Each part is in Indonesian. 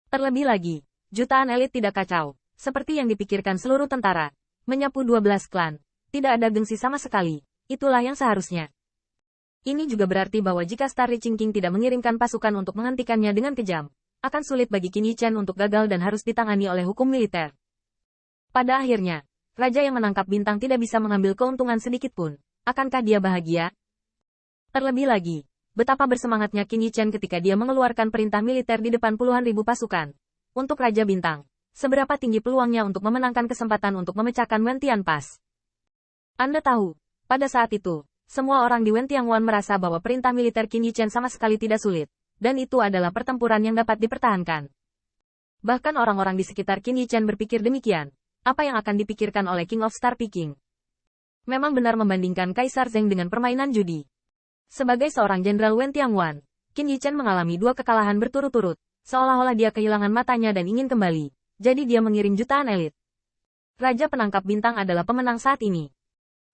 Terlebih lagi, jutaan elit tidak kacau, seperti yang dipikirkan seluruh tentara. Menyapu 12 klan, tidak ada gengsi sama sekali, itulah yang seharusnya. Ini juga berarti bahwa jika Star Lich King tidak mengirimkan pasukan untuk menghentikannya dengan kejam, akan sulit bagi Qin Yichen untuk gagal dan harus ditangani oleh hukum militer. Pada akhirnya, raja yang menangkap bintang tidak bisa mengambil keuntungan sedikit pun. Akankah dia bahagia? Terlebih lagi, betapa bersemangatnya Qin Yichen ketika dia mengeluarkan perintah militer di depan puluhan ribu pasukan. Untuk Raja Bintang, seberapa tinggi peluangnya untuk memenangkan kesempatan untuk memecahkan Wen Tianpas? Anda tahu, pada saat itu, semua orang di Wen Tianguan merasa bahwa perintah militer Qin Yichen sama sekali tidak sulit, dan itu adalah pertempuran yang dapat dipertahankan. Bahkan orang-orang di sekitar Qin Yichen berpikir demikian. Apa yang akan dipikirkan oleh King of Star Peking? Memang benar membandingkan Kaisar Zheng dengan permainan judi. Sebagai seorang jenderal Wen Tianguan, Qin Yichen mengalami 2 kekalahan berturut-turut, seolah-olah dia kehilangan matanya dan ingin kembali, jadi dia mengirim jutaan elit. Raja penangkap bintang adalah pemenang saat ini.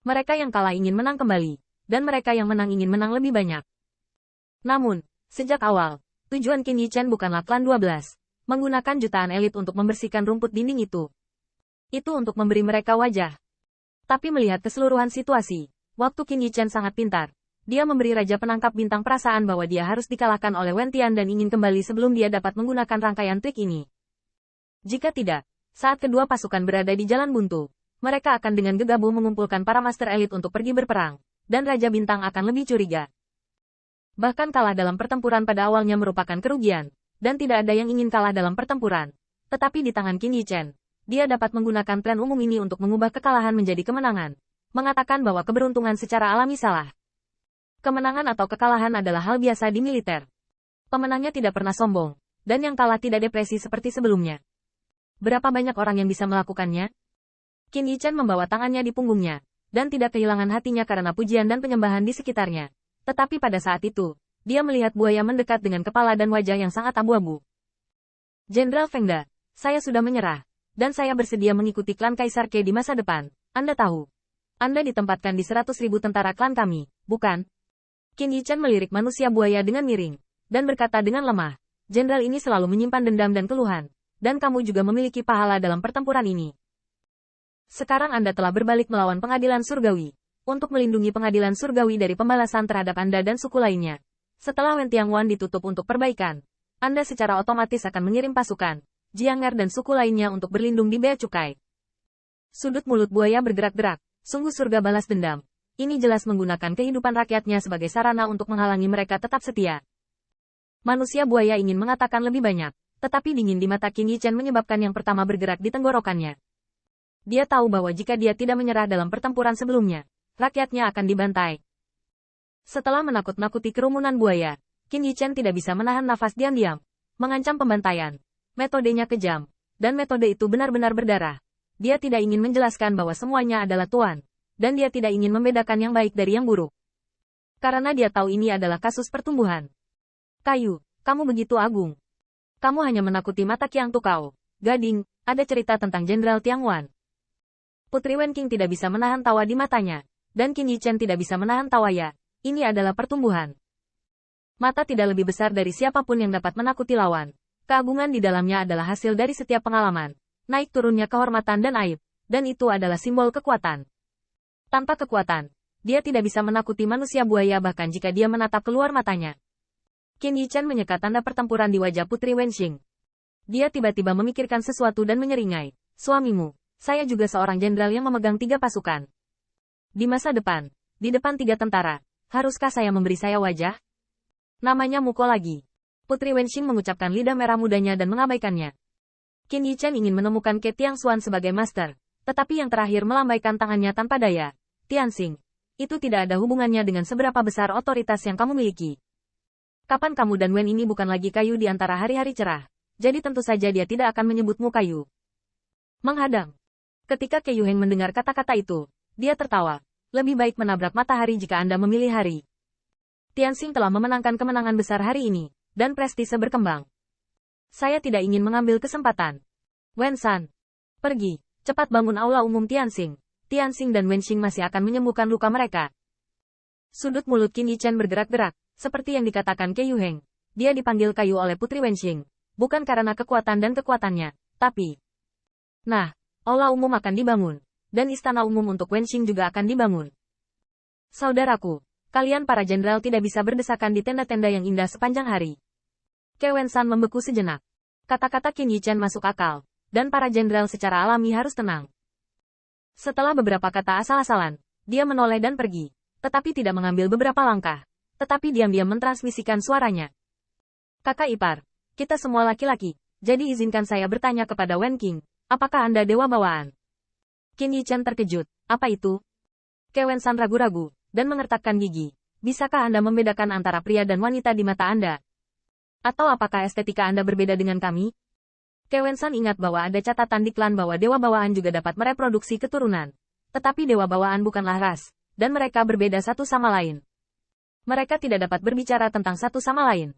Mereka yang kalah ingin menang kembali, dan mereka yang menang ingin menang lebih banyak. Namun, sejak awal, tujuan Qin Yichen bukanlah klan 12, menggunakan jutaan elit untuk membersihkan rumput dinding itu. Itu untuk memberi mereka wajah. Tapi melihat keseluruhan situasi, waktu Qin Yichen sangat pintar. Dia memberi Raja Penangkap Bintang perasaan bahwa dia harus dikalahkan oleh Wen Tian dan ingin kembali sebelum dia dapat menggunakan rangkaian trik ini. Jika tidak, saat kedua pasukan berada di jalan buntu, mereka akan dengan gegabah mengumpulkan para master elit untuk pergi berperang, dan Raja Bintang akan lebih curiga. Bahkan kalah dalam pertempuran pada awalnya merupakan kerugian, dan tidak ada yang ingin kalah dalam pertempuran. Tetapi di tangan Qin Yichen, dia dapat menggunakan plan umum ini untuk mengubah kekalahan menjadi kemenangan, mengatakan bahwa keberuntungan secara alami salah. Kemenangan atau kekalahan adalah hal biasa di militer. Pemenangnya tidak pernah sombong, dan yang kalah tidak depresi seperti sebelumnya. Berapa banyak orang yang bisa melakukannya? Qin Yichen membawa tangannya di punggungnya, dan tidak kehilangan hatinya karena pujian dan penyembahan di sekitarnya. Tetapi pada saat itu, dia melihat buaya mendekat dengan kepala dan wajah yang sangat abu-abu. Jenderal Feng Da, saya sudah menyerah, dan saya bersedia mengikuti klan Kaisar Ke di masa depan. Anda tahu, Anda ditempatkan di 100.000 tentara klan kami, bukan? Qin Yichen melirik manusia buaya dengan miring, dan berkata dengan lemah, Jenderal ini selalu menyimpan dendam dan keluhan, dan kamu juga memiliki pahala dalam pertempuran ini. Sekarang Anda telah berbalik melawan pengadilan surgawi, untuk melindungi pengadilan surgawi dari pembalasan terhadap Anda dan suku lainnya. Setelah Wen Tianguan ditutup untuk perbaikan, Anda secara otomatis akan mengirim pasukan, Jianger dan suku lainnya untuk berlindung di bea cukai. Sudut mulut buaya bergerak-gerak, sungguh surga balas dendam. Ini jelas menggunakan kehidupan rakyatnya sebagai sarana untuk menghalangi mereka tetap setia. Manusia buaya ingin mengatakan lebih banyak, tetapi dingin di mata Qin Yichen menyebabkan yang pertama bergerak di tenggorokannya. Dia tahu bahwa jika dia tidak menyerah dalam pertempuran sebelumnya, rakyatnya akan dibantai. Setelah menakut-nakuti kerumunan buaya, Qin Yichen tidak bisa menahan nafas diam-diam, mengancam pembantaian. Metodenya kejam, dan metode itu benar-benar berdarah. Dia tidak ingin menjelaskan bahwa semuanya adalah tuan, dan dia tidak ingin membedakan yang baik dari yang buruk. Karena dia tahu ini adalah kasus pertumbuhan. Kayu, kamu begitu agung. Kamu hanya menakuti mata Qiang Tukao. Gading, ada cerita tentang Jenderal Tianguan. Putri Wen Qing tidak bisa menahan tawa di matanya, dan Qin Yichen tidak bisa menahan tawanya. Ini adalah pertumbuhan. Mata tidak lebih besar dari siapapun yang dapat menakuti lawan. Keagungan di dalamnya adalah hasil dari setiap pengalaman, naik turunnya kehormatan dan aib, dan itu adalah simbol kekuatan. Tanpa kekuatan, dia tidak bisa menakuti manusia buaya bahkan jika dia menatap keluar matanya. Qin Yichen menyekat tanda pertempuran di wajah Putri Wenxing. Dia tiba-tiba memikirkan sesuatu dan menyeringai. Suamimu, saya juga seorang jenderal yang memegang 3 pasukan. Di masa depan, di depan 3 tentara, haruskah saya memberi saya wajah? Namanya Muko lagi. Putri Wenxing mengucapkan lidah merah mudanya dan mengabaikannya. Qin Yichen ingin menemukan Ke Tiangxuan sebagai master, tetapi yang terakhir melambaikan tangannya tanpa daya. Tianxing, itu tidak ada hubungannya dengan seberapa besar otoritas yang kamu miliki. Kapan kamu dan Wen ini bukan lagi kayu di antara hari-hari cerah, jadi tentu saja dia tidak akan menyebutmu kayu. Menghadang. Ketika Ke Yuheng mendengar kata-kata itu, dia tertawa. Lebih baik menabrak matahari jika Anda memilih hari. Tianxing telah memenangkan kemenangan besar hari ini, dan prestise berkembang. Saya tidak ingin mengambil kesempatan. Wen-san, pergi, cepat bangun aula umum Tianxing. Tianxing dan Wenxing masih akan menyembuhkan luka mereka. Sudut mulut Qin Yichen bergerak-gerak, seperti yang dikatakan Ke Yuheng. Dia dipanggil kayu oleh Putri Wenxing. bukan karena kekuatan dan kekuatannya, tapi... Nah, aula umum akan dibangun, dan istana umum untuk Wenxing juga akan dibangun. Saudaraku, kalian para jenderal tidak bisa berdesakan di tenda-tenda yang indah sepanjang hari. Ke Wensan membeku sejenak. Kata-kata Qin Yichen masuk akal, dan para jenderal secara alami harus tenang. Setelah beberapa kata asal-asalan, dia menoleh dan pergi, tetapi tidak mengambil beberapa langkah, tetapi diam-diam mentransmisikan suaranya. Kakak ipar, kita semua laki-laki, jadi izinkan saya bertanya kepada Wen Qing, apakah Anda dewa bawaan? Qin Yichen terkejut, apa itu? Ke Wensan ragu-ragu, dan mengertakkan gigi. Bisakah Anda membedakan antara pria dan wanita di mata Anda? Atau apakah estetika Anda berbeda dengan kami? Ke Wensan ingat bahwa ada catatan di klan bahwa dewa bawaan juga dapat mereproduksi keturunan. Tetapi dewa bawaan bukanlah ras, dan mereka berbeda satu sama lain. Mereka tidak dapat berbicara tentang satu sama lain.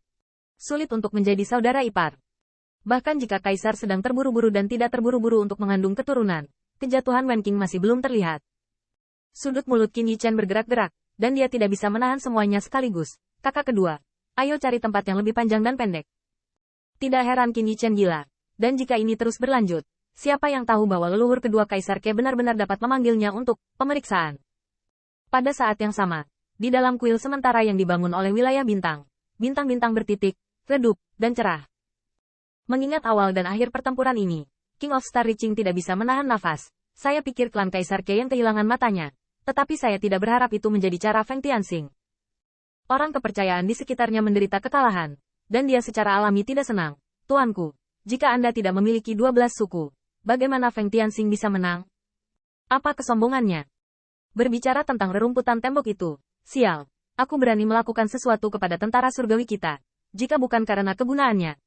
Sulit untuk menjadi saudara ipar. Bahkan jika kaisar sedang terburu-buru dan tidak terburu-buru untuk mengandung keturunan, kejatuhan Wen Qing masih belum terlihat. Sudut mulut Qin Yichen bergerak-gerak, dan dia tidak bisa menahan semuanya sekaligus. Kakak kedua, ayo cari tempat yang lebih panjang dan pendek. Tidak heran Qin Yichen gila. Dan jika ini terus berlanjut, siapa yang tahu bahwa leluhur kedua Kaisar Ke benar-benar dapat memanggilnya untuk pemeriksaan. Pada saat yang sama, di dalam kuil sementara yang dibangun oleh wilayah bintang, bintang-bintang bertitik, redup, dan cerah. Mengingat awal dan akhir pertempuran ini, King of Star Reaching tidak bisa menahan nafas. Saya pikir klan Kaisar Ke yang kehilangan matanya, tetapi saya tidak berharap itu menjadi cara Feng Tianxing. Orang kepercayaan di sekitarnya menderita kekalahan, dan dia secara alami tidak senang. Tuanku, jika Anda tidak memiliki 12 suku, bagaimana Feng Tianxing bisa menang? Apa kesombongannya? Berbicara tentang rerumputan tembok itu, sial, aku berani melakukan sesuatu kepada tentara surgawi kita, jika bukan karena kegunaannya.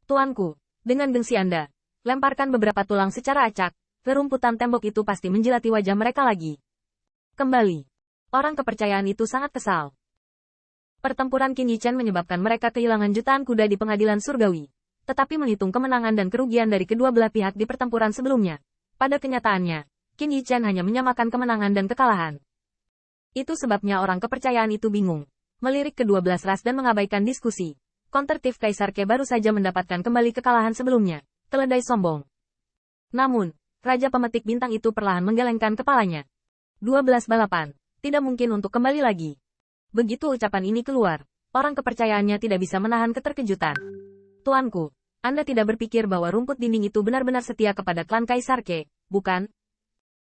Tuanku, dengan gengsi Anda, lemparkan beberapa tulang secara acak, rerumputan tembok itu pasti menjilati wajah mereka lagi. Kembali. Orang kepercayaan itu sangat kesal. Pertempuran Qin Yichen menyebabkan mereka kehilangan jutaan kuda di pengadilan surgawi. Tetapi menghitung kemenangan dan kerugian dari kedua belah pihak di pertempuran sebelumnya. Pada kenyataannya, Qin Yichen hanya menyamakan kemenangan dan kekalahan. Itu sebabnya orang kepercayaan itu bingung, melirik kedua belas ras dan mengabaikan diskusi. Countertif Kaisar Ke baru saja mendapatkan kembali kekalahan sebelumnya. Keledai sombong. Namun, Raja Pemetik Bintang itu perlahan menggelengkan kepalanya. 12 balapan, tidak mungkin untuk kembali lagi. Begitu ucapan ini keluar, orang kepercayaannya tidak bisa menahan keterkejutan. Tuanku, Anda tidak berpikir bahwa rumput dinding itu benar-benar setia kepada klan Kaisar Ke, bukan?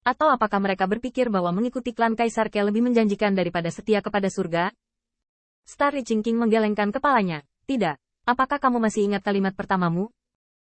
Atau apakah mereka berpikir bahwa mengikuti klan Kaisar Ke lebih menjanjikan daripada setia kepada surga? Star Reaching King menggelengkan kepalanya. Tidak. Apakah kamu masih ingat kalimat pertamamu?